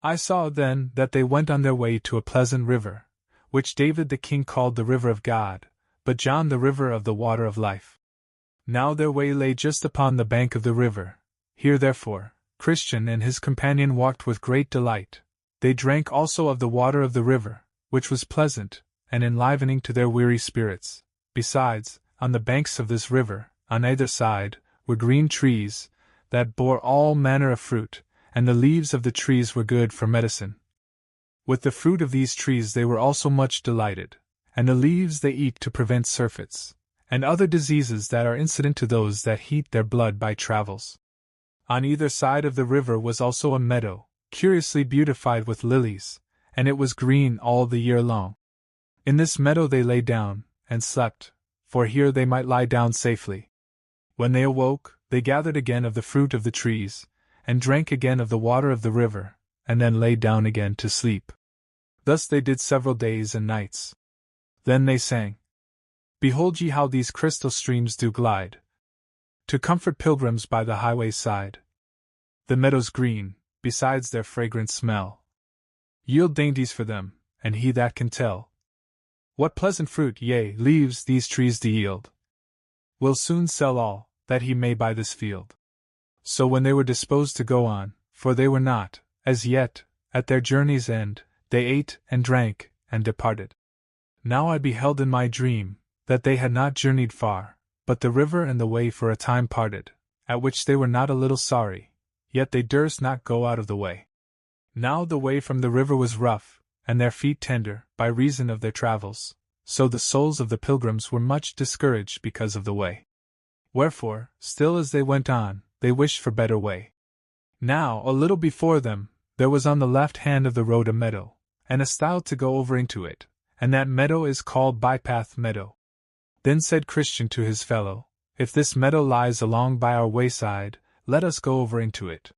I saw then that they went on their way to a pleasant river, which David the king called the river of God, but John the river of the water of life. Now their way lay just upon the bank of the river. Here therefore, Christian and his companion walked with great delight. They drank also of the water of the river, which was pleasant, and enlivening to their weary spirits. Besides, on the banks of this river, on either side, were green trees, that bore all manner of fruit, and the leaves of the trees were good for medicine. With the fruit of these trees they were also much delighted, and the leaves they eat to prevent surfeits, and other diseases that are incident to those that heat their blood by travels. On either side of the river was also a meadow, curiously beautified with lilies, and it was green all the year long. In this meadow they lay down, and slept, for here they might lie down safely. When they awoke, they gathered again of the fruit of the trees, and drank again of the water of the river, and then lay down again to sleep. Thus they did several days and nights. Then they sang, Behold ye how these crystal streams do glide, to comfort pilgrims by the highway's side. The meadows green, besides their fragrant smell, yield dainties for them, and he that can tell what pleasant fruit, yea, leaves these trees do yield, will soon sell all, that he may buy this field. So when they were disposed to go on, for they were not, as yet, at their journey's end, they ate and drank, and departed. Now I beheld in my dream, that they had not journeyed far, but the river and the way for a time parted, at which they were not a little sorry, yet they durst not go out of the way. Now the way from the river was rough, and their feet tender, by reason of their travels, so the souls of the pilgrims were much discouraged because of the way. Wherefore, still as they went on, they wished for better way. Now, a little before them, there was on the left hand of the road a meadow, and a stile to go over into it, and that meadow is called Bypath Meadow. Then said Christian to his fellow, If this meadow lies along by our wayside, let us go over into it.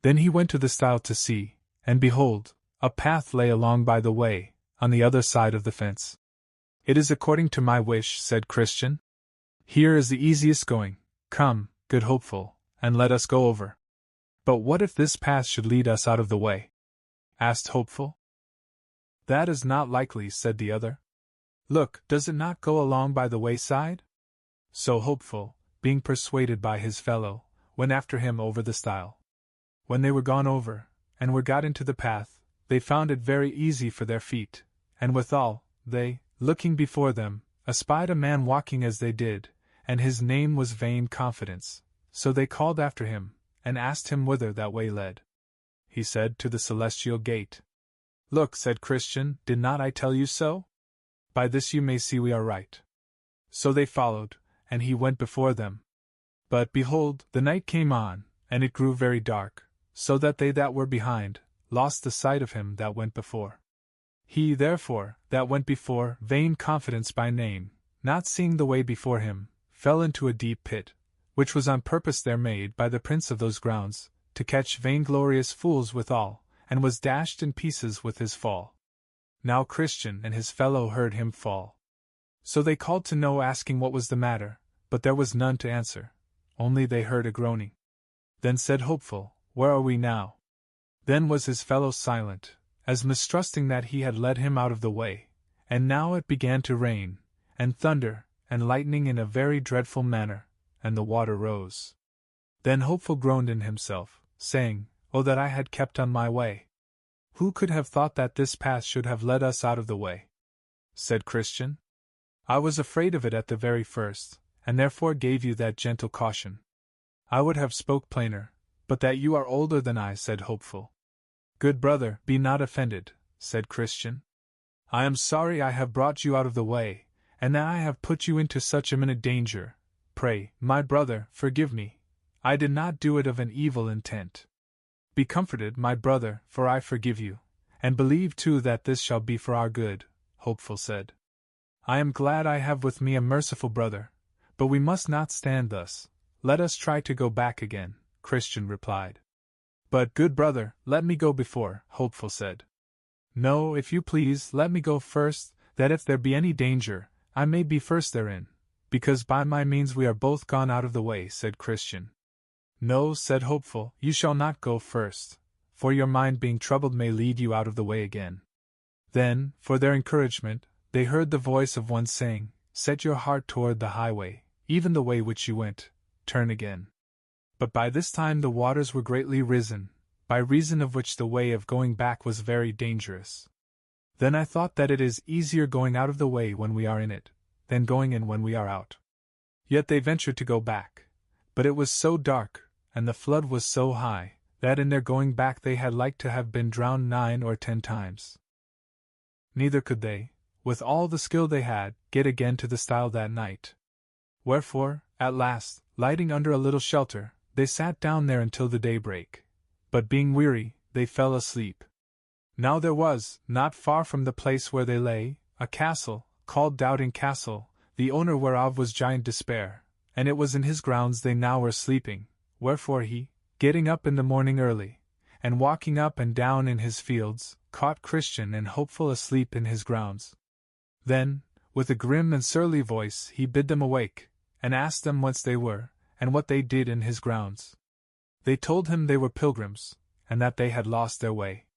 Then he went to the stile to see, and behold, a path lay along by the way, on the other side of the fence. It is according to my wish, said Christian. Here is the easiest going. Come, good hopeful, and let us go over. But what if this path should lead us out of the way? Asked Hopeful. That is not likely, said the other. Look, does it not go along by the wayside? So Hopeful, being persuaded by his fellow, went after him over the stile. When they were gone over, and were got into the path, they found it very easy for their feet, and withal, they, looking before them, espied a man walking as they did, and his name was Vain Confidence. So they called after him, and asked him whither that way led. He said, To the Celestial Gate. Look, said Christian, did not I tell you so? By this you may see we are right. So they followed, and he went before them. But behold, the night came on, and it grew very dark, so that they that were behind lost the sight of him that went before. He, therefore, that went before, Vain Confidence by name, not seeing the way before him, fell into a deep pit, which was on purpose there made by the prince of those grounds, to catch vainglorious fools withal, and was dashed in pieces with his fall. Now Christian and his fellow heard him fall. So they called to know, asking what was the matter, but there was none to answer, only they heard a groaning. Then said Hopeful, Where are we now? Then was his fellow silent, as mistrusting that he had led him out of the way, and now it began to rain, and thunder, and lightning in a very dreadful manner, and the water rose. Then Hopeful groaned in himself, saying, Oh, that I had kept on my way! Who could have thought that this path should have led us out of the way? Said Christian. I was afraid of it at the very first, and therefore gave you that gentle caution. I would have spoke plainer, but that you are older than I, said Hopeful. Good brother, be not offended, said Christian. I am sorry I have brought you out of the way, and that I have put you into such imminent danger. Pray, my brother, forgive me. I did not do it of an evil intent. Be comforted, my brother, for I forgive you, and believe too that this shall be for our good, Hopeful said. I am glad I have with me a merciful brother, but we must not stand thus. Let us try to go back again, Christian replied. But, good brother, let me go before, Hopeful said. No, if you please, let me go first, that if there be any danger, I may be first therein, because by my means we are both gone out of the way, said Christian. No, said Hopeful, you shall not go first, for your mind being troubled may lead you out of the way again. Then, for their encouragement, they heard the voice of one saying, Set your heart toward the highway, even the way which you went, turn again. But by this time the waters were greatly risen, by reason of which the way of going back was very dangerous. Then I thought that it is easier going out of the way when we are in it, than going in when we are out. Yet they ventured to go back, but it was so dark, and the flood was so high, that in their going back they had like to have been drowned 9 or 10 times. Neither could they, with all the skill they had, get again to the stile that night. Wherefore, at last, lighting under a little shelter, they sat down there until the daybreak. But being weary, they fell asleep. Now there was, not far from the place where they lay, a castle, called Doubting Castle, the owner whereof was Giant Despair, and it was in his grounds they now were sleeping, wherefore he, getting up in the morning early, and walking up and down in his fields, caught Christian and Hopeful asleep in his grounds. Then, with a grim and surly voice he bid them awake, and asked them whence they were, and what they did in his grounds. They told him they were pilgrims, and that they had lost their way.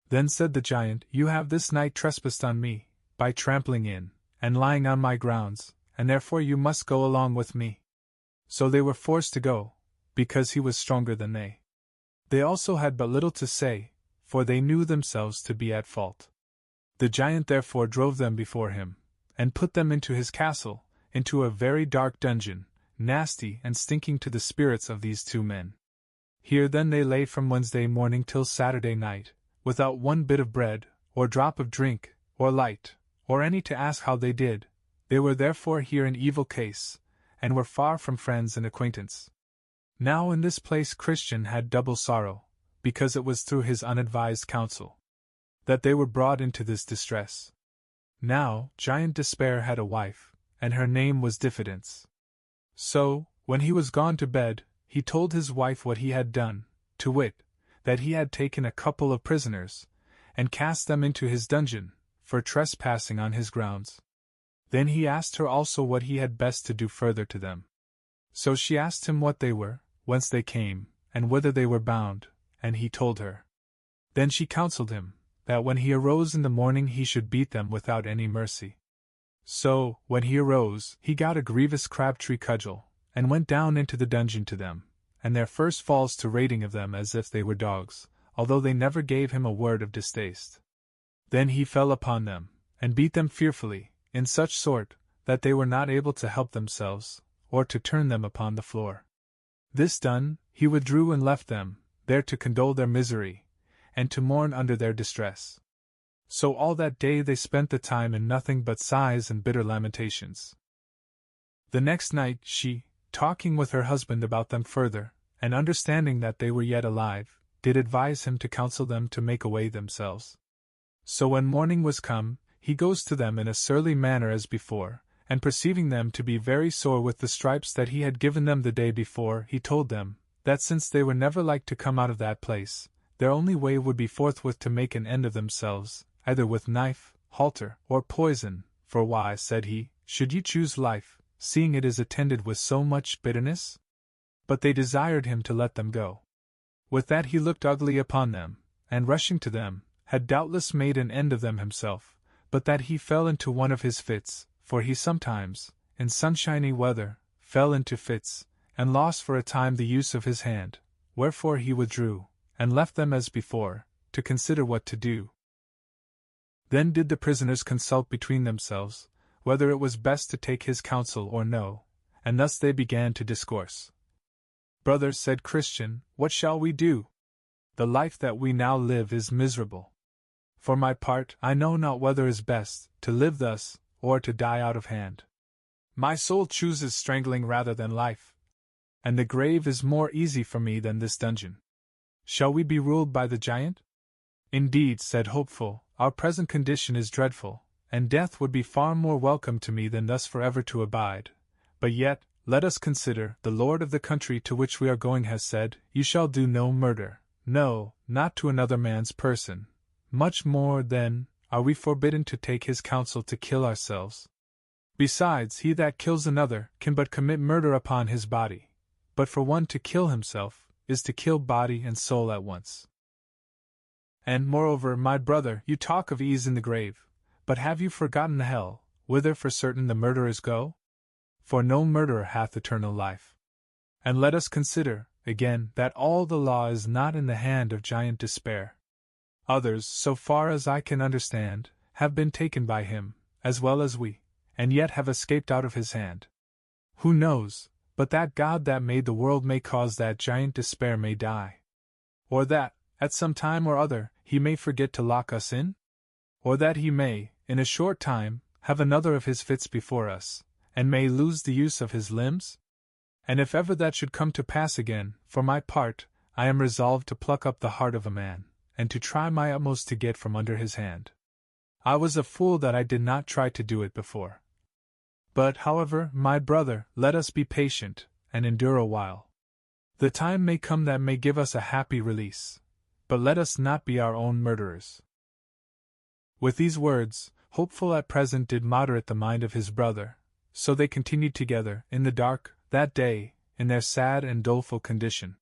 Then said the giant, You have this night trespassed on me, by trampling in, and lying on my grounds, and therefore you must go along with me. So they were forced to go, because he was stronger than they. They also had but little to say, for they knew themselves to be at fault. The giant therefore drove them before him, and put them into his castle, into a very dark dungeon, nasty and stinking to the spirits of these 2 men. Here then they lay from Wednesday morning till Saturday night, without one bit of bread, or drop of drink, or light, or any to ask how they did. They were therefore here in evil case, and were far from friends and acquaintance. Now in this place Christian had double sorrow, because it was through his unadvised counsel that they were brought into this distress. Now Giant Despair had a wife, and her name was Diffidence. So, when he was gone to bed, he told his wife what he had done, to wit, that he had taken a couple of prisoners, and cast them into his dungeon, for trespassing on his grounds. Then he asked her also what he had best to do further to them. So she asked him what they were, whence they came, and whither they were bound, and he told her. Then she counselled him, that when he arose in the morning he should beat them without any mercy. So, when he arose, he got a grievous crabtree cudgel, and went down into the dungeon to them, and there first falls to rating of them as if they were dogs, although they never gave him a word of distaste. Then he fell upon them, and beat them fearfully, in such sort, that they were not able to help themselves, or to turn them upon the floor. This done, he withdrew and left them, there to condole their misery, and to mourn under their distress. So all that day they spent the time in nothing but sighs and bitter lamentations. The next night she, talking with her husband about them further, and understanding that they were yet alive, did advise him to counsel them to make away themselves. So when morning was come, he goes to them in a surly manner as before, and perceiving them to be very sore with the stripes that he had given them the day before, he told them, that since they were never like to come out of that place, their only way would be forthwith to make an end of themselves, either with knife, halter, or poison, for why, said he, should you choose life, seeing it is attended with so much bitterness? But they desired him to let them go. With that he looked ugly upon them, and rushing to them, had doubtless made an end of them himself, but that he fell into one of his fits, for he sometimes, in sunshiny weather, fell into fits, and lost for a time the use of his hand, wherefore he withdrew, and left them as before, to consider what to do. Then did the prisoners consult between themselves, whether it was best to take his counsel or no, and thus they began to discourse. Brother, said Christian, what shall we do? The life that we now live is miserable. For my part, I know not whether is best, to live thus, or to die out of hand. My soul chooses strangling rather than life, and the grave is more easy for me than this dungeon. Shall we be ruled by the giant? Indeed, said Hopeful, our present condition is dreadful, and death would be far more welcome to me than thus forever to abide. But yet, let us consider, the lord of the country to which we are going has said, You shall do no murder, no, not to another man's person. Much more, then, are we forbidden to take his counsel to kill ourselves. Besides, he that kills another can but commit murder upon his body, but for one to kill himself, is to kill body and soul at once. And moreover, my brother, you talk of ease in the grave, but have you forgotten the hell, whither for certain the murderers go? For no murderer hath eternal life. And let us consider, again, that all the law is not in the hand of giant Despair. Others, so far as I can understand, have been taken by him, as well as we, and yet have escaped out of his hand. Who knows, but that God that made the world may cause that giant Despair may die? Or that, at some time or other, he may forget to lock us in? Or that he may, in a short time, have another of his fits before us, and may lose the use of his limbs? And if ever that should come to pass again, for my part, I am resolved to pluck up the heart of a man, and to try my utmost to get from under his hand. I was a fool that I did not try to do it before. But, however, my brother, let us be patient, and endure a while. The time may come that may give us a happy release, but let us not be our own murderers. With these words, Hopeful at present did moderate the mind of his brother, so they continued together, in the dark, that day, in their sad and doleful condition.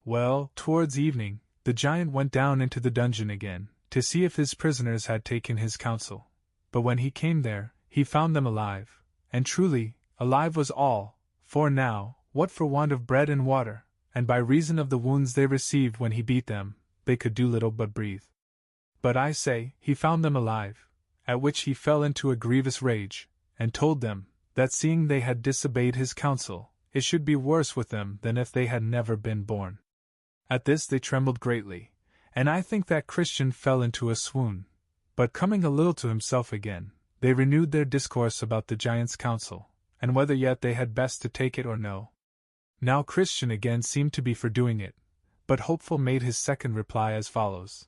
Well, towards evening, the giant went down into the dungeon again, to see if his prisoners had taken his counsel. But when he came there, he found them alive, and truly, alive was all, for now, what for want of bread and water, and by reason of the wounds they received when he beat them, they could do little but breathe. But I say, he found them alive, at which he fell into a grievous rage, and told them, that seeing they had disobeyed his counsel, it should be worse with them than if they had never been born. At this they trembled greatly, and I think that Christian fell into a swoon, but coming a little to himself again, they renewed their discourse about the giant's counsel, and whether yet they had best to take it or no. Now Christian again seemed to be for doing it, but Hopeful made his second reply as follows.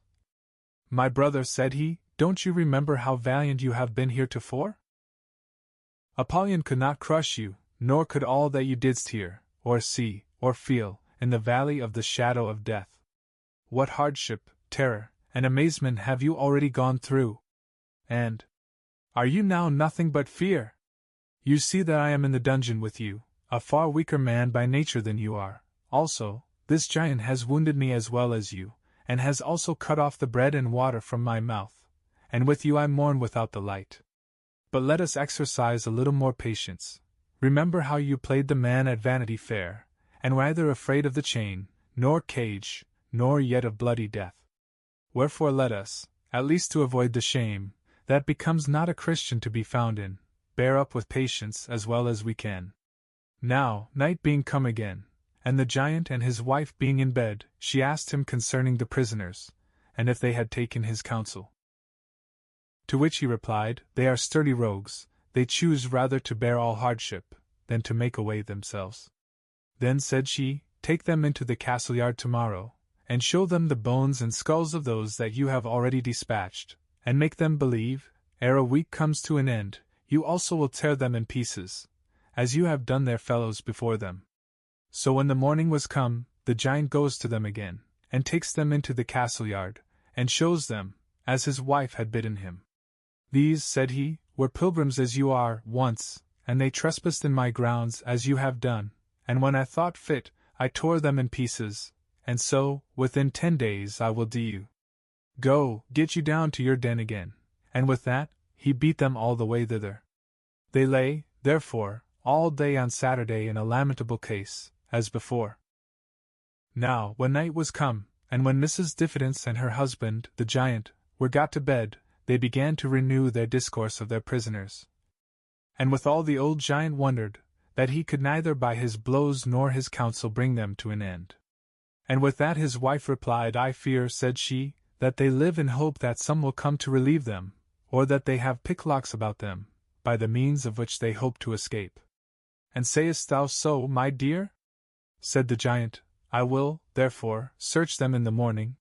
My brother, said he, don't you remember how valiant you have been heretofore? Apollyon could not crush you, nor could all that you didst hear, or see, or feel, in the valley of the shadow of death. What hardship, terror, and amazement have you already gone through? And are you now nothing but fear? You see that I am in the dungeon with you, a far weaker man by nature than you are. Also, this giant has wounded me as well as you, and has also cut off the bread and water from my mouth, and with you I mourn without the light. But let us exercise a little more patience. Remember how you played the man at Vanity Fair, and were neither afraid of the chain, nor cage, nor yet of bloody death. Wherefore let us, at least to avoid the shame, that becomes not a Christian to be found in, bear up with patience as well as we can. Now, night being come again, and the giant and his wife being in bed, she asked him concerning the prisoners, and if they had taken his counsel. To which he replied, they are sturdy rogues, they choose rather to bear all hardship, than to make away themselves. Then said she, take them into the castle yard tomorrow, and show them the bones and skulls of those that you have already dispatched, and make them believe, ere a week comes to an end, you also will tear them in pieces, as you have done their fellows before them. So when the morning was come, the giant goes to them again, and takes them into the castle yard, and shows them, as his wife had bidden him. These, said he, were pilgrims as you are, once, and they trespassed in my grounds as you have done, and when I thought fit, I tore them in pieces, and so, within 10 days I will do you. Go, get you down to your den again. And with that, he beat them all the way thither. They lay, therefore, all day on Saturday in a lamentable case, as before. Now, when night was come, and when Mrs. Diffidence and her husband, the giant, were got to bed, they began to renew their discourse of their prisoners. And withal the old giant wondered, that he could neither by his blows nor his counsel bring them to an end. And with that his wife replied, I fear, said she, that they live in hope that some will come to relieve them, or that they have picklocks about them, by the means of which they hope to escape. And sayest thou so, my dear? Said the giant, I will, therefore, search them in the morning.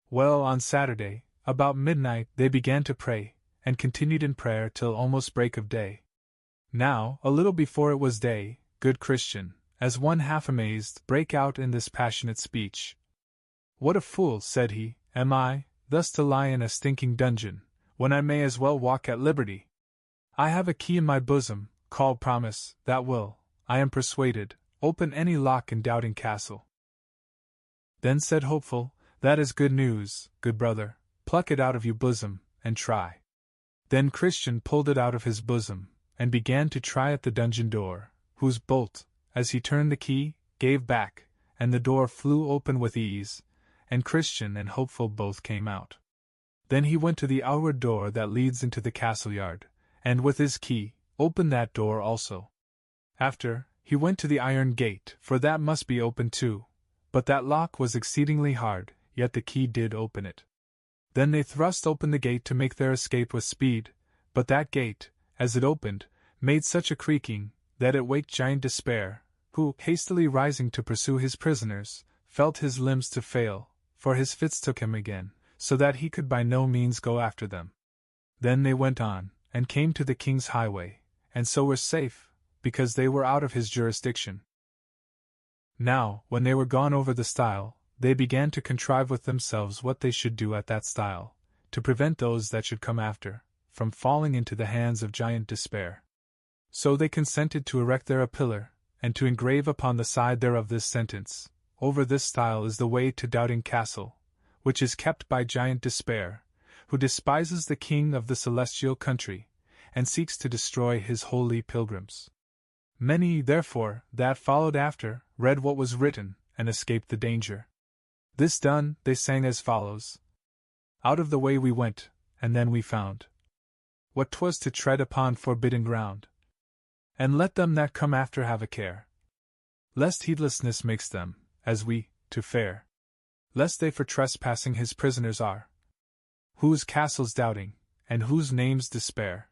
Well, on Saturday, about midnight, they began to pray, and continued in prayer till almost break of day. Now, a little before it was day, good Christian, as one half amazed, brake out in this passionate speech. What a fool, said he, am I, thus to lie in a stinking dungeon, when I may as well walk at liberty? I have a key in my bosom, called Promise, that will, I am persuaded, open any lock in Doubting Castle. Then said Hopeful, That is good news, good brother, pluck it out of your bosom, and try. Then Christian pulled it out of his bosom, and began to try at the dungeon door, whose bolt, as he turned the key, gave back, and the door flew open with ease, and Christian and Hopeful both came out. Then he went to the outward door that leads into the castle yard, and with his key, opened that door also. After, he went to the iron gate, for that must be opened too, but that lock was exceedingly hard, yet the key did open it. Then they thrust open the gate to make their escape with speed, but that gate, as it opened, made such a creaking, that it waked Giant Despair, who, hastily rising to pursue his prisoners, felt his limbs to fail, for his fits took him again, so that he could by no means go after them. Then they went on, and came to the king's highway, and so were safe, because they were out of his jurisdiction. Now, when they were gone over the stile, they began to contrive with themselves what they should do at that stile, to prevent those that should come after, from falling into the hands of Giant Despair. So they consented to erect there a pillar, and to engrave upon the side thereof this sentence: Over this stile is the way to Doubting Castle, which is kept by Giant Despair, who despises the king of the celestial country, and seeks to destroy his holy pilgrims. Many, therefore, that followed after, read what was written, and escaped the danger. This done, they sang as follows: Out of the way we went, and then we found what 'twas to tread upon forbidden ground. And let them that come after have a care, lest heedlessness makes them, as we, to fare, lest they for trespassing his prisoners are, whose castle's Doubting, and whose name's Despair.